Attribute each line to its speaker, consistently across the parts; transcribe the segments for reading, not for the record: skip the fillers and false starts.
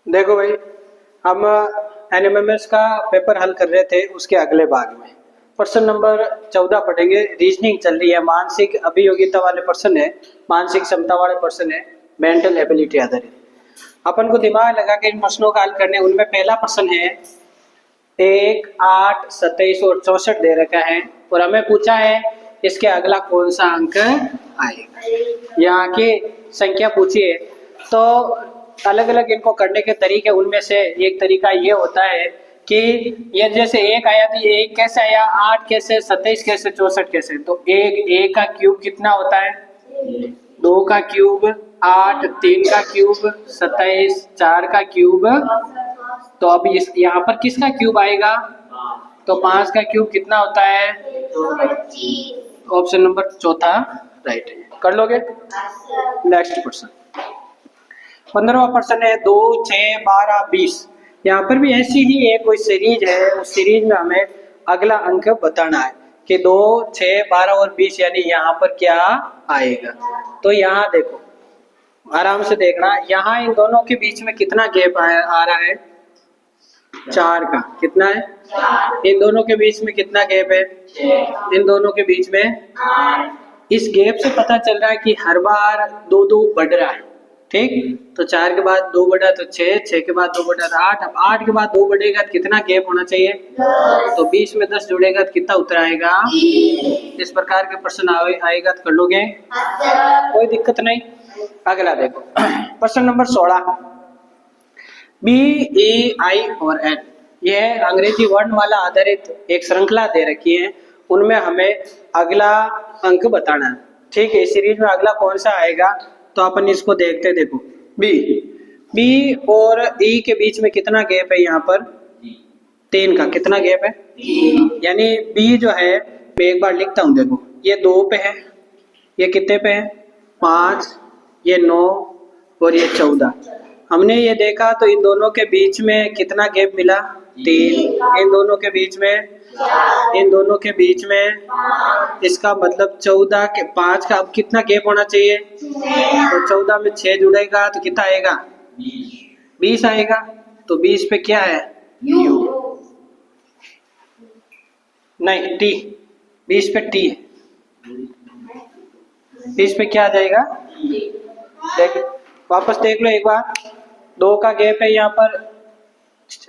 Speaker 1: देखो भाई, हम एनएमएमएस का पेपर हल कर रहे थे, उसके अगले भाग में प्रश्न नंबर 14 पढ़ेंगे। रीजनिंग चल रही है, मानसिक अभियोगिता वाले प्रश्न है, मानसिक क्षमता वाले प्रश्न है, मेंटल एबिलिटी आधारित। अपन को दिमाग लगा के इन प्रश्नों का हल करने। उनमें पहला प्रश्न है 1, 8, 27 और 64 दे रखा है और हमें पूछा है इसके अगला कौन सा अंक आएगा। यहाँ की संख्या पूछी है, तो अलग अलग इनको करने के तरीके, उनमें से एक तरीका ये होता है कि ये जैसे एक आया तो ये एक कैसे आया, 8 कैसे, 27 कैसे, 64 कैसे। तो एक का क्यूब कितना होता है, 2 का क्यूब 8, 3 का क्यूब 27, 4 का क्यूब। तो अब इस यहाँ पर किसका क्यूब आएगा, तो 5 का क्यूब कितना होता है, ऑप्शन नंबर चौथा राइट है। कर लोगे। नेक्स्ट प्रश्न 15वां प्रश्न है 2, 6, 12, 20। यहाँ पर भी ऐसी ही एक कोई सीरीज है, उस सीरीज में हमें अगला अंक बताना है कि 2, 6, 12 और 20, यानी यहाँ पर क्या आएगा। तो यहाँ देखो, आराम से देखना, यहाँ इन दोनों के बीच में कितना गैप आ रहा है, 4 का। कितना है, इन दोनों के बीच में कितना गैप है, इन दोनों के बीच में। इस गैप से पता चल रहा है कि हर बार 2 2 बढ़ रहा है। ठीक, तो 4 के बाद 2 बढ़ा तो 6, 6 के बाद 2 बढ़ा तो 8। अब 8 के बाद 2 बढ़ेगा तो कितना गैप होना चाहिए, तो 20 में 10 जुड़ेगा तो कितना उत्तर आएगा। इस प्रकार के प्रश्न आएगा तो कर लोगे, कोई दिक्कत नहीं। अगला देखो प्रश्न नंबर 16, बी, ए, आई और एन। यह अंग्रेजी वर्णमाला आधारित एक श्रृंखला दे रखी है, उनमें हमें अगला अंक बताना है। ठीक है, इस सीरीज में अगला कौन सा आएगा, तो अपन इसको देखते। देखो बी और ई के बीच में कितना गैप है, यहाँ पर 3 का। कितना गैप है, यानी बी जो है, मैं एक बार लिखता हूँ। देखो ये 2 पे है, ये कितने पे है, 5, ये 9 और ये 14। हमने ये देखा तो इन दोनों के बीच में कितना गैप मिला, 3। इन दोनों के बीच में, इन दोनों के बीच में, इसका मतलब 14 के 5 का अब कितना गैप होना चाहिए, तो 14 में 6 जुड़ेगा तो कितना आएगा, 20 आएगा। तो 20 पे क्या है, यू नहीं टी, 20 पे टी है, 20 पे क्या आ जाएगा। देख वापस देख लो एक बार, 2 का गैप है यहाँ पर,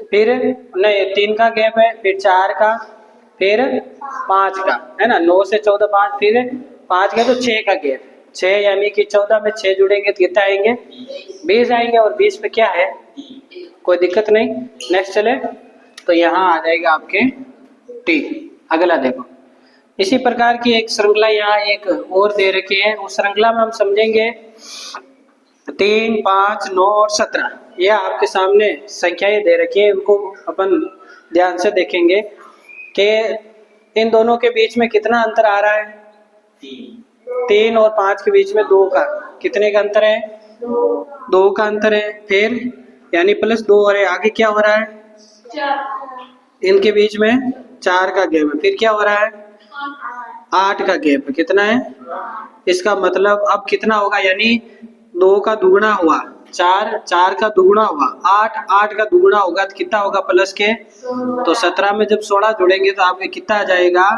Speaker 1: फिर नहीं 3 का गैप है, फिर 4 का, फिर 5 का, है ना। 9 से 14 5, फिर 5 का, तो 6 का गैप, 6 यानी कि 14 में 6 जुड़ेंगे तो कितना आएंगे, 20 आएंगे। और 20 पे क्या है, कोई दिक्कत नहीं। नेक्स्ट चले, तो यहाँ आ जाएगा आपके टी। अगला देखो, इसी प्रकार की एक श्रृंखला यहाँ एक और दे रखी है, उस श्रृंखला में हम समझेंगे 3, 5, 9 और 17। यह आपके सामने संख्याएं दे रखी है, उनको अपन ध्यान से देखेंगे कि इन दोनों के बीच में कितना अंतर आ रहा है, 3 और 5 के बीच में 2 का, कितने का अंतर है, 2 का अंतर है। फिर यानी +2 और आगे क्या हो रहा है, इनके बीच में 4 का गैप है। फिर क्या हो रहा है, 8 का गैप है। कितना है, इसका मतलब अब कितना होगा, यानी 2 का दुगुना हुआ 4, 4 का दुगुना हुआ 8, 8 का दुगुना होगा तो कितना होगा प्लस के, तो 17 में जब 16 जुड़ेंगे तो आपके कितना आ जाएगा,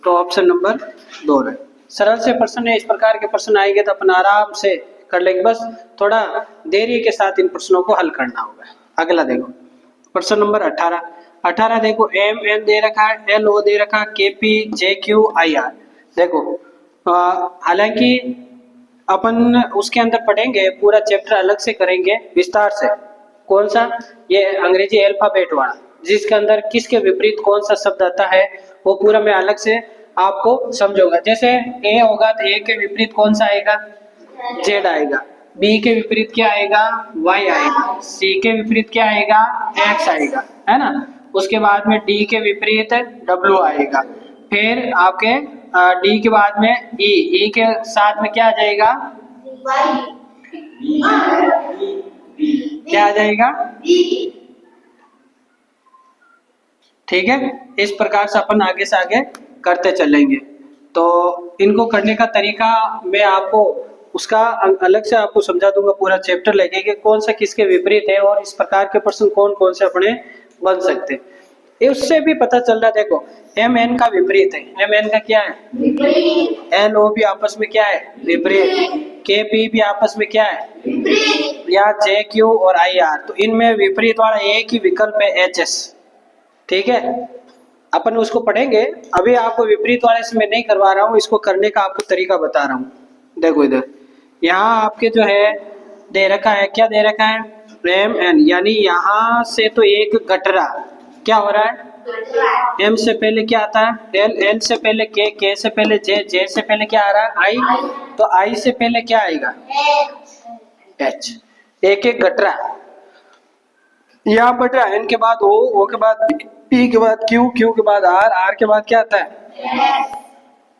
Speaker 1: तो ऑप्शन नंबर 2 है। सरल से प्रश्न है, इस प्रकार के प्रश्न आएंगे तो अपन आराम से कर लेंगे, बस थोड़ा देरी के साथ इन प्रश्नों को हल करना होगा। अगला देखो प्रश्न नंबर 18 देखो, एम एन दे रखा है, एल ओ दे रखा है, के P J Q I R. देखो हालांकि अपन उसके अंदर पढ़ेंगे, पूरा चैप्टर अलग से करेंगे विस्तार से। कौन सा, ये अंग्रेजी अल्फाबेट वाला, जिसके अंदर किसके विपरीत कौन सा शब्द आता है, वो पूरा मैं अलग से आपको समझूंगा। जैसे ए होगा तो ए के विपरीत कौन सा आएगा, जेड आएगा। बी के विपरीत क्या आएगा, वाई आएगा। सी के विपरीत क्या आएगा, एक्स आएगा, है ना। उसके बाद में डी के विपरीत डब्ल्यू आएगा। फिर आपके डी के बाद में ई के साथ में क्या आ जाएगा, क्या आ जाएगा, ठीक है। इस प्रकार से अपन आगे से आगे करते चलेंगे। तो इनको करने का तरीका मैं आपको उसका अलग से आपको समझा दूंगा, पूरा चैप्टर लेके कि कौन सा किसके विपरीत है और इस प्रकार के प्रश्न कौन कौन से अपने बन सकते हैं। ये उससे भी पता चल रहा है, देखो एम एन का विपरीत है, एम एन का क्या है विपरीत, एल ओ भी आपस में क्या है विपरीत, के पी भी आपस में क्या है विपरीत, या जे क्यू और आई आर, तो इनमें विपरीत वाला एक ही विकल्प है एच एस। ठीक है, अपन उसको पढ़ेंगे, अभी आपको विपरीत वाले से मैं नहीं करवा रहा हूँ, इसको करने का आपको तरीका बता रहा हूँ। देखो इधर यहाँ आपके जो है दे रखा है, क्या दे रखा है एम एन, यानी यहाँ से तो एक घट रहा, क्या हो रहा है एम से पहले क्या आता है एल, एल से पहले के से पहले जे, जे से पहले क्या आ रहा है आई, तो आई से पहले क्या आएगा एच, एक एक घट रहा है, यहाँ बढ़ रहा है, एन के बाद ओ के बाद पी के बाद क्यू, क्यू के बाद आर, आर के बाद क्या आता है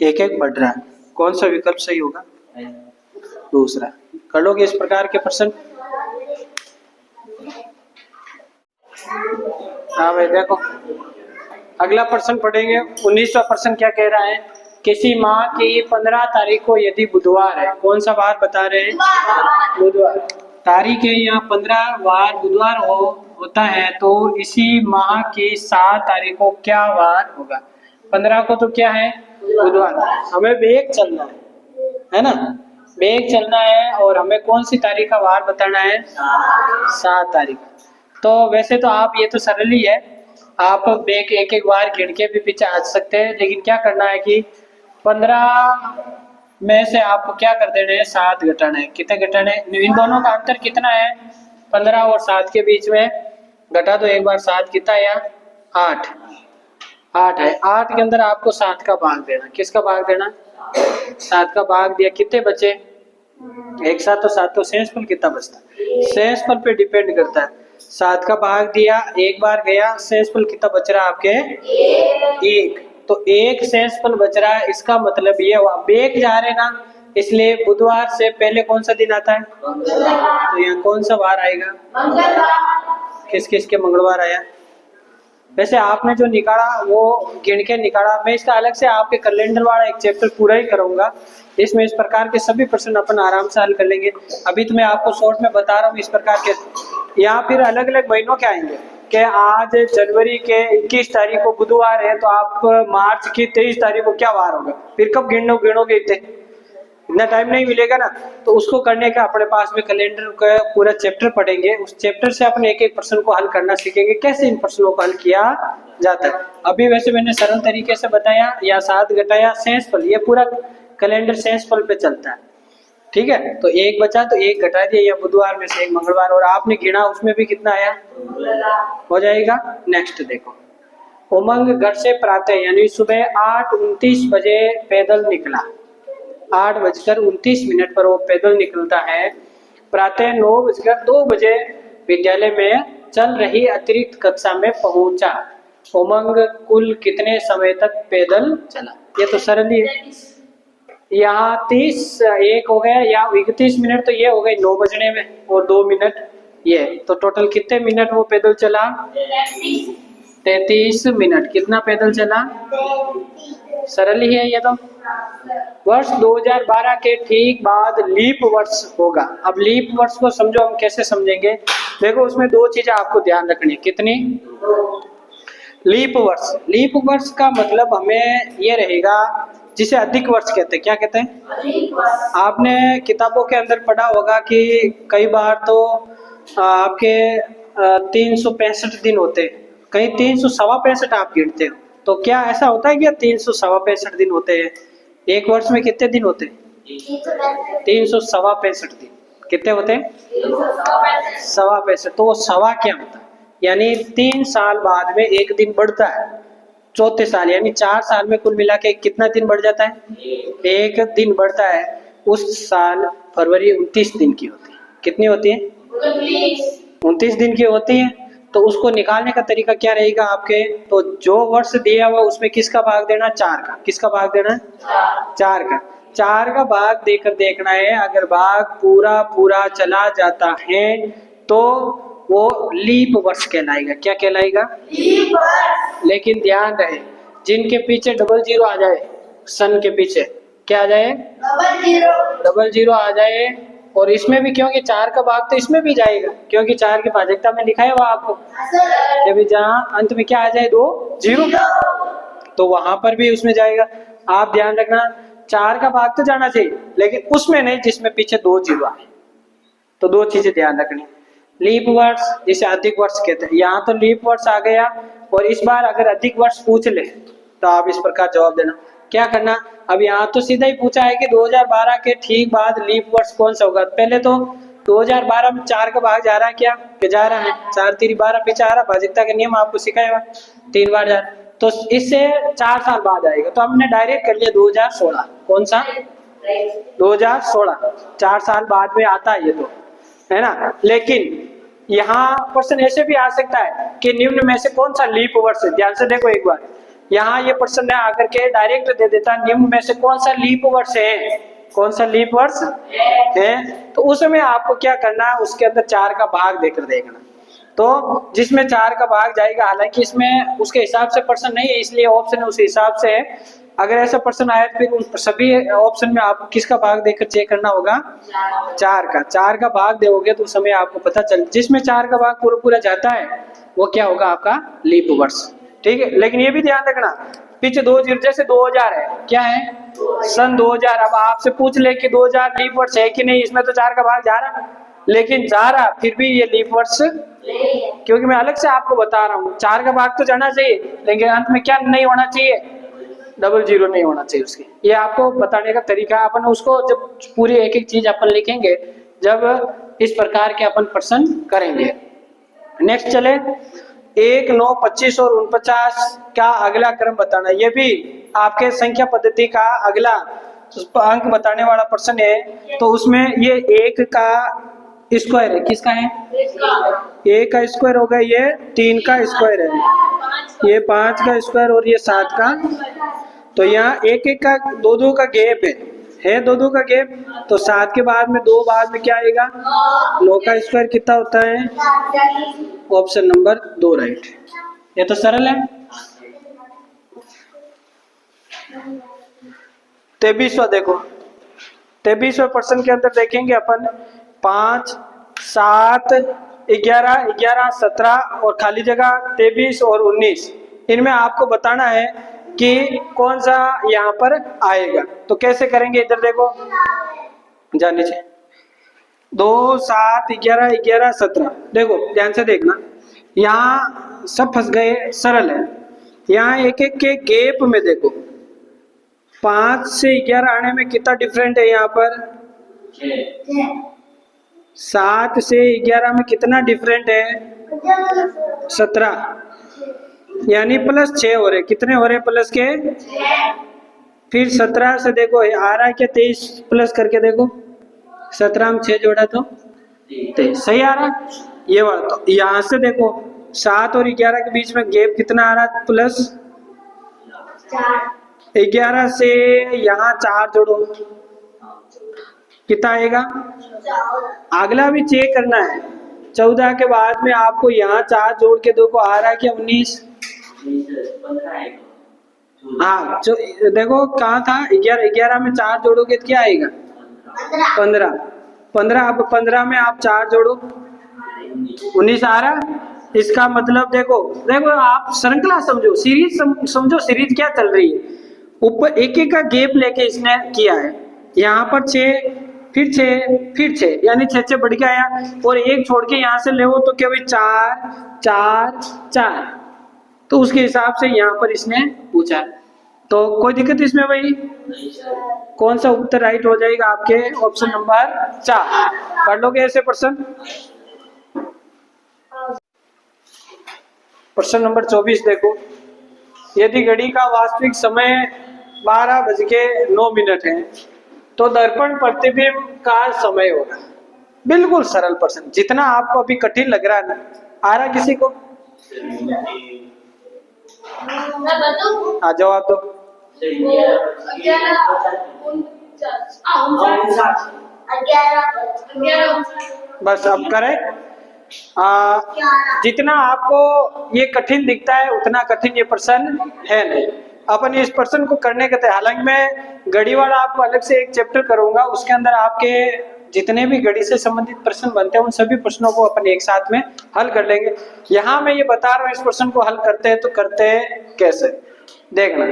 Speaker 1: एक एक बढ़ रहा है। कौन सा विकल्प सही होगा दूसरा। कर लोगे इस प्रकार के प्रश्न। हाँ भाई देखो अगला प्रश्न पढ़ेंगे, 19वां प्रश्न क्या कह रहा है, किसी माह की 15 तारीख को यदि बुधवार है, कौन सा वार बता रहे हैं बुधवार, तारीख है यहाँ 15 वार बुधवार होता है, तो इसी माह की 7 तारीख को क्या वार होगा। 15 को तो क्या है बुधवार, हमें वेग चलना है ना, वेग चलना है और हमें कौन सी तारीख का वार बताना है 7 तारीख। तो वैसे तो आप ये तो सरल ही है, आप बेक एक एक बार गिन के भी पीछे आ सकते हैं, लेकिन क्या करना है कि 15 में से आपको क्या कर देना है 7 घटाना है। कितने घटाना है, इन दोनों का अंतर कितना है 15 और 7 के बीच में, घटा दो एक बार 7 कितना है 8, 8 है, 8 के अंदर आपको 7 का भाग देना, किसका भाग देना 7 का भाग दिया, कितने बचे एक साथ, तो 7 तो शेषफल कितना बचता है शेषफल पे डिपेंड करता है, 7 का भाग दिया एक बार गया, शेषफल कितना बच रहा है आपके एक, तो एक शेषफल बच रहा है, इसका मतलब ये हुआ बेग जा रहे ना, इसलिए बुधवार से पहले कौन सा दिन आता है तो यहाँ कौन सा वार आएगा किस किस के मंगलवार आया। वैसे आपने जो निकाला वो गिन के निकाला, मैं इसका अलग से आपके कैलेंडर वाला एक चैप्टर पूरा ही करूंगा, इसमें इस प्रकार के सभी प्रश्न अपन आराम से हल कर लेंगे। अभी तो मैं आपको शॉर्ट में बता रहा हूँ इस प्रकार के, यहाँ फिर अलग अलग महीनों के आएंगे कि आज जनवरी के 21 तारीख को बुधवार है, तो आप मार्च की 23 तारीख को क्या वार होगा, फिर कब गिनोगे इतना टाइम नहीं मिलेगा ना, तो उसको करने का अपने पास में कैलेंडर का पूरा चैप्टर पढ़ेंगे, उस चैप्टर से अपने एक एक प्रश्न को हल करना सीखेंगे, कैसे इन प्रश्नों को हल किया जाता है। अभी वैसे मैंने सरल तरीके से बताया, या 7 घटाया शेषफल, ये पूरा कैलेंडर शेषफल पे चलता है। ठीक है, तो एक बचा तो एक घटा दिया, या बुधवार में से एक मंगलवार, और आपने गिना उसमें भी कितना आया हो जाएगा। नेक्स्ट देखो, उमंग घर से प्रातः यानी सुबह 8:29 बजे पैदल निकला, 8:29 पर वो पैदल निकलता है, प्रातः 9:02 बजे विद्यालय में चल रही अतिरिक्त कक्षा में पहुंचा, उमंग कुल कितने समय तक पैदल चला। ये तो सरल ही है, यहाँ 30 एक हो गया, या 31 मिनट, तो ये हो गए 9 बजने में और 2 मिनट ये, तो टोटल कितने मिनट वो पैदल चला 33 मिनट। कितना पैदल चला सरल ही है ये तो। वर्ष 2012 के ठीक बाद लीप वर्ष होगा। अब लीप वर्ष को समझो, हम कैसे समझेंगे, देखो उसमें 2 चीजें आपको ध्यान रखनी, कितनी लीप वर्ष, लीप वर्ष का मतलब हमें ये रहेगा जिसे अधिक वर्ष कहते हैं, क्या कहते हैं आपने किताबों के अंदर पढ़ा होगा कि कई बार तो आपके 365 दिन होते हैं, कहीं 365 आप गिनते हो, तो क्या ऐसा होता है कि 365 दिन होते हैं, एक वर्ष में कितने दिन होते हैं 365 दिन, कितने होते हैं 65, तो वो सवा क्या होता है, यानी 3 साल बाद में एक दिन बढ़ता है, चौथे साल यानी 4 साल में कुल मिला के कितना दिन बढ़ जाता है, एक दिन बढ़ता है। उस साल फरवरी 29 दिन की होती है, कितनी होती है 29 दिन की होती है। तो उसको निकालने का तरीका क्या रहेगा आपके, तो जो वर्ष दिया हुआ उसमें किसका भाग देना 4 का, किसका भाग देना 4 का भाग देकर देखना है, अगर भाग पूरा पूरा चला जाता है तो वो लीप वर्ष कहलाएगा। क्या कहलाएगा लीप वर्ष। लेकिन ध्यान रहे जिनके पीछे 00 आ जाए सन के पीछे, क्या आ जाए, डबल जीरो आ जाए। और इसमें भी क्योंकि 4 का भाग तो इसमें भी जाएगा, क्योंकि 4 की भाजकता में लिखा है वो आपको कि भी जहाँ अंत में क्या आ जाए, 2 जीरो, तो वहां पर भी उसमें जाएगा। आप ध्यान रखना 4 का भाग तो जाना चाहिए, लेकिन उसमें नहीं जिसमें पीछे 2 जीरो आए। तो 2 चीजें ध्यान रखनी। लीप वर्ष जिसे अधिक वर्ष कहते हैं, यहाँ तो लीप वर्ष आ गया। और इस बार अगर अधिक वर्ष पूछ ले तो आप इस प्रकार जवाब देना। क्या करना, अब यहाँ तो सीधा ही पूछा है कि 2012 के ठीक बाद लीप वर्ष कौन सा होगा। पहले तो 2012 में 4 का भाग जा रहा है क्या, कि जा रहा है, 4 3 12 पीछे आ रहा, भाजकता का नियम आपको सिखाया 3 बार जा रहा, तो इससे 4 साल बाद आएगा। तो हमने डायरेक्ट कर लिया 2016, कौन सा 2016, 4 साल बाद में आता है ये तो, है ना। लेकिन यहाँ प्रश्न ऐसे भी आ सकता है कि निम्न में से कौन सा लीप वर्ष है। ध्यान से देखो एक बार, यहाँ ये प्रश्न आकर के डायरेक्ट दे देता निम्न में से कौन सा लीप वर्ष है, कौन सा लीप वर्ष है। तो उसमें आपको क्या करना है, उसके अंदर 4 का भाग देकर देखना। तो जिसमें 4 का भाग जाएगा, हालांकि इसमें उसके हिसाब से प्रश्न नहीं है, इसलिए ऑप्शन उस हिसाब से है। अगर ऐसा प्रश्न आया तो फिर उन सभी ऑप्शन में आपको किसका भाग देकर चेक करना होगा, 4 का भाग दोगे तो उस समय आपको पता चल, जिसमें 4 का भाग पूरा पूरा जाता है वो क्या होगा, आपका लीप वर्ष। ठीक है, लेकिन ये भी ध्यान रखना पीछे 2 जीरो, जैसे 2000 है, क्या है सन 2000। अब आपसे पूछ ले कि 2000 लीप वर्ष है कि नहीं, इसमें तो 4 का भाग जा रहा, लेकिन जा रहा फिर भी ये लीप वर्ष, क्योंकि मैं अलग से आपको बता रहा हूँ 4 का भाग तो जाना चाहिए, लेकिन अंत में क्या नहीं होना चाहिए, डबल जीरो नहीं होना चाहिए उसके। ये आपको बताने का तरीका, अपन उसको जब पूरी एक एक चीज अपन लिखेंगे, जब इस प्रकार के अपन प्रश्न करेंगे। नेक्स्ट चले, 1 9 25 और 49 का अगला क्रम बताना। ये भी आपके संख्या पद्धति का अगला अंक बताने वाला प्रश्न है। तो उसमें ये 1 का स्क्वायर है, किसका है, 1 का स्क्वायर होगा, ये 3 का स्क्वायर है, ये 5 का स्क्वायर और ये 7 का। तो यहाँ 1 1 का 2 2 का गैप है 2 2 का गैप। तो 7 के बाद में 2 बाद में क्या आएगा, 9 का स्क्वायर कितना होता है, ऑप्शन नंबर 2 राइट। ये तो सरल है। 23वां देखो, 23वें प्रश्न के अंदर देखेंगे अपन 5 7 11 11 17 और खाली जगह 23 और 19, इनमें आपको बताना है कि कौन सा यहाँ पर आएगा। तो कैसे करेंगे, इधर देखो, जान नीचे 2 7 11 11 17, देखो ध्यान से देखना, यहाँ सब फंस गए, सरल है। यहाँ एक एक के गैप में देखो, 5 से 11 आने में कितना डिफरेंट है, यहाँ पर 7 से 11 में कितना डिफरेंट है, 17, यानी प्लस 6 हो रहे, कितने हो रहे प्लस के, फिर 17 से देखो आ रहा है क्या, 23 प्लस करके देखो, 17 में 6 जोड़ा तो 23, सही आ रहा ये वाला। तो यहाँ से देखो 7 और 11 के बीच में गैप कितना आ रहा है, प्लस 11 से यहाँ 4 जोड़ो, कितना आएगा, अगला भी चेक करना है। 14 के बाद में आपको यहाँ 4 जोड़ के देखो आ रहा है क्या, 19, हाँ देखो कहाँ था, 11 में 4 जोड़ोगे तो क्या आएगा, 15, अब 15 में आप 4 जोड़ो, 19 आ रहा। इसका मतलब देखो आप श्रृंखला समझो, सीरीज समझो, सीरीज क्या चल रही है, ऊपर एक एक का गैप लेके इसने किया है। यहाँ पर 6 फिर 6 फिर 6, यानी 6 6 बढ़ के आया, और एक छोड़ के यहाँ से ले तो क्या भाई 4 4 4, तो उसके हिसाब से यहाँ पर इसने पूछा। तो कोई दिक्कत इसमें भाई, कौन सा उत्तर राइट हो जाएगा आपके, ऑप्शन नंबर 4। पढ़ लोगे ऐसे प्रश्न। प्रश्न नंबर 24 देखो, यदि घड़ी का वास्तविक समय 12:09 है तो दर्पण प्रतिबिंब का समय होगा। बिल्कुल सरल प्रश्न, जितना आपको अभी कठिन लग रहा है ना, आ रहा किसी को, आ जवाब दो। बस अब करें, जितना आपको ये कठिन दिखता है उतना कठिन ये प्रश्न है नहीं। अपन इस प्रश्न को करने के थे। हालांकि मैं घड़ी वाला आपको अलग से एक चैप्टर करूंगा, उसके अंदर आपके जितने भी घड़ी से संबंधित प्रश्न बनते हैं उन सभी प्रश्नों को अपन एक साथ में हल कर लेंगे। यहाँ मैं ये बता रहा हूँ इस प्रश्न को हल करते हैं तो करते हैं कैसे, देखना।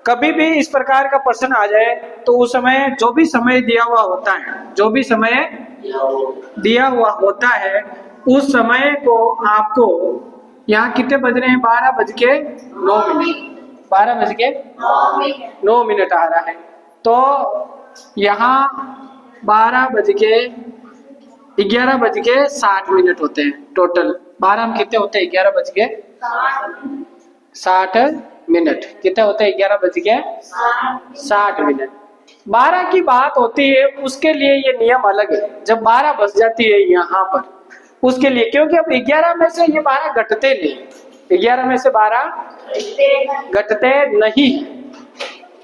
Speaker 1: कभी भी इस प्रकार का प्रश्न आ जाए तो उस समय जो भी समय दिया हुआ होता है, जो भी समय दिया हुआ होता है उस समय को आपको यहाँ कितने बज रहे हैं, 12:09, 12:09 आ रहा है। तो यहाँ 11:60 होते हैं टोटल। 12 में कितने होते हैं, 11:60। कितने होते हैं, 11:60। 12 की बात होती है उसके लिए ये नियम अलग है। जब 12 बज जाती है यहाँ पर उसके लिए, क्योंकि अब 11 में से ये 12 घटते नहीं, 11 में से 12 घटते नहीं,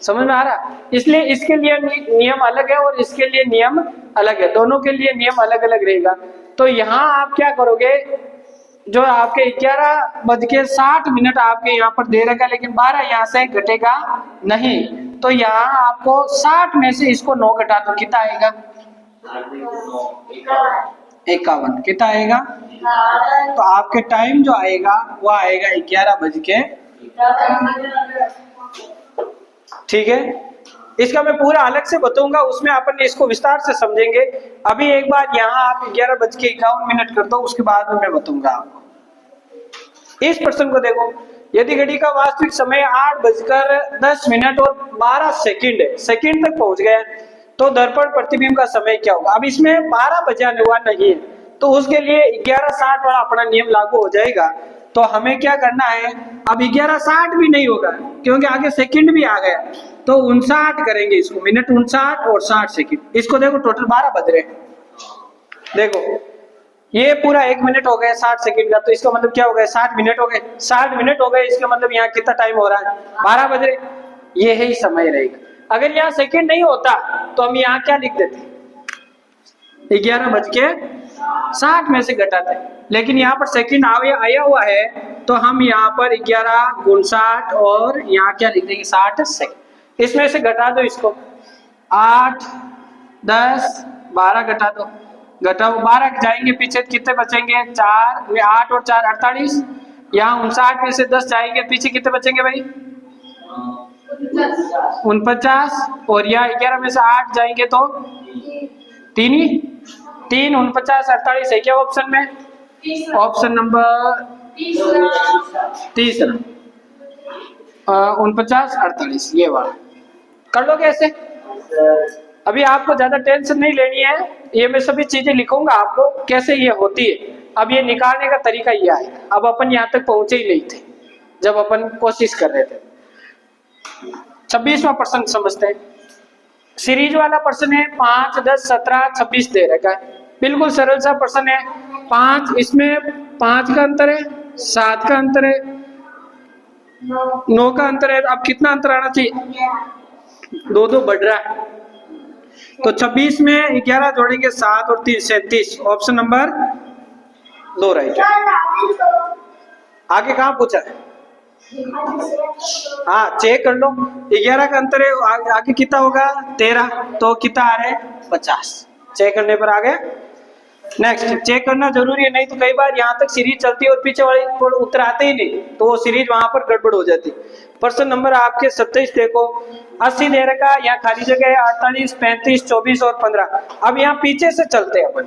Speaker 1: समझ में आ रहा। इसलिए इसके लिए नियम अलग है और इसके लिए नियम अलग है, दोनों के लिए नियम अलग अलग रहेगा। तो यहाँ आप क्या करोगे, जो आपके 11:60 आपके यहाँ पर दे रखा है लेकिन 12 यहाँ से घटेगा नहीं, तो यहाँ आपको 60 में से इसको 9 घटा दो, कितना आएगा, 51। कितना आएगा, तो आपके टाइम जो आएगा वो आएगा 11:00। ठीक है, इसका मैं पूरा अलग से बताऊंगा, उसमें अपन इसको विस्तार से समझेंगे। अभी एक बार यहाँ आप 11:51 कर दो, उसके बाद में मैं बताऊंगा आपको। इस प्रश्न को देखो, यदि घड़ी का वास्तविक समय 8:10 और 12 सेकंड है, सेकंड तक पहुंच गया, तो दर्पण प्रतिबिंब का समय क्या होगा। अब इसमें 12 बजाने हुआ नहीं है, तो उसके लिए 11:60 वाला अपना नियम लागू हो जाएगा। तो हमें क्या करना है, अब 11:60 भी नहीं होगा क्योंकि आगे सेकंड भी आ गया, तो 59 करेंगे इसको, मिनट 59 और 60 सेकंड। इसको देखो टोटल 12 बज रहे हैं, देखो ये पूरा 1 मिनट हो गया 60 सेकंड का, तो इसका मतलब क्या हो गया, 60 मिनट हो गए, 60 मिनट हो गए, इसका मतलब यहाँ कितना टाइम हो रहा है, 12 बज रहे। ये ही समय रहेगा। अगर यहाँ सेकंड नहीं होता तो हम यहाँ क्या लिख देते, 11:60 में से घटाते, लेकिन यहाँ पर सेकंड आया हुआ है तो हम यहाँ पर 11 × 60 और यहाँ क्या लिख देंगे, 60 सेकंड। इसमें से घटा दो इसको, 8, 10, 12 घटा दो, घटाओ 12 जाएंगे पीछे, कितने बचेंगे, 4 में 8 और 4 48। यहाँ 59 में से 10 जाएंगे पीछे, कितने बचेंगे भाई, 49। और यहाँ 11 में से 8 जाएंगे तो 3 49 48 है क्या ऑप्शन में, ऑप्शन नंबर तीसरा 49 48, ये वाला कर लो कैसे। अभी आपको ज्यादा टेंशन नहीं लेनी है, ये मैं सभी चीजें लिखूंगा आपको कैसे ये होती है। अब ये निकालने का तरीका ये आएगा। अब अपन यहाँ तक पहुंचे ही नहीं थे जब अपन कोशिश कर रहे थे। 26वां प्रश्न समझते हैं। सीरीज वाला प्रश्न है, 5, 10, 17, 26 दे रखा है, बिल्कुल सरल सा प्रश्न है। 5, इसमें 5 का अंतर है, 7 का अंतर है, 9 का अंतर है। अब कितना अंतर आना चाहिए, 2 बढ़ रहा है, तो 26 में 11 जोड़ेंगे, 7 और 3 37, ऑप्शन नंबर 2 राइट है। आगे कहाँ पूछा है, हाँ चेक कर लो, 11 का अंतर है, आगे कितना होगा 13, तो कितना आ रहा है 50। चेक करने पर आ गया। नेक्स्ट, चेक करना जरूरी है, नहीं तो कई बार यहाँ तक सीरीज चलती है और पीछे वाले उत्तर आते ही नहीं, तो वो सीरीज वहां पर गड़बड़ हो जाती। प्रश्न नंबर आपके 27 देखो, 80 दे रखा, यहाँ खाली जगह है 48, 35, 24 और 15। अब यहाँ पीछे से चलते हैं अपन,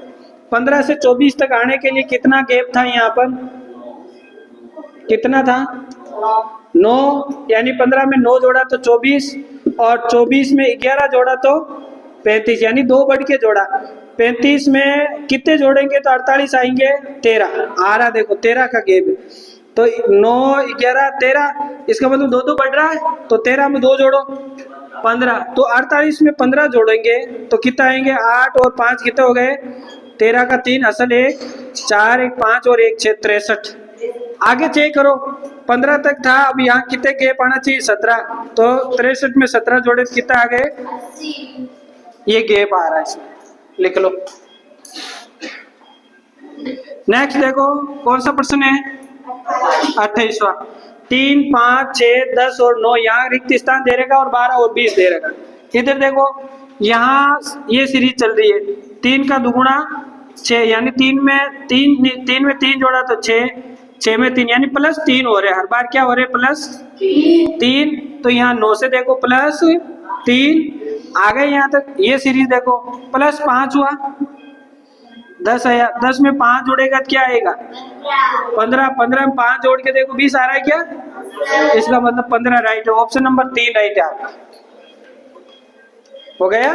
Speaker 1: 15 से 24 तक आने के लिए कितना गैप था, यहाँ पर कितना था 9, यानी 15 में 9 जोड़ा तो 24, और 24 में 11 जोड़ा तो 35, यानी 2 बढ़ के जोड़ा। 35 में कितने जोड़ेंगे तो 48 आएंगे, 13 आ रहा, देखो 13 का गैप है, तो 9, 11, 13, इसका मतलब 2 बढ़ रहा है, तो 13 में 2 जोड़ो 15, तो 48 में 15 जोड़ेंगे तो कितना आएंगे, 8 और 5 कितने हो गए, 13 का 3 असल 1, 4 1 5 और 1 6 63। आगे चेक करो, 15 तक था, अब यहाँ कितने गैप आना चाहिए, 17, तो 63 में 17 जोड़े कितना आ गए, ये गैप आ रहा है, इसमें लिख लो। नेक्स्ट देखो कौन सा प्रश्न है, 28वां। 3, 5, 6, 10 और 9 यहाँ रिक्त स्थान दे रहेगा और 12 और 20 दे रहेगा। इधर देखो यहाँ ये सीरीज चल रही है, 3 का दुगुना 6 यानी 3 में 3 जोड़ा तो 6, 6 में 3 यानी +3 हो रहे हैं, हर बार क्या हो रहे हैं +3। तो यहाँ 9 से देखो +3 आ गए यहाँ तक। ये सीरीज देखो +5 हुआ, 10 आया, 10 में 5 जोड़ेगा तो क्या आएगा 15, 15 में 5 जोड़ के देखो 20 आ रहा है क्या, इसका मतलब 15 राइट है, ऑप्शन नंबर 3 राइट है आपका। हो गया।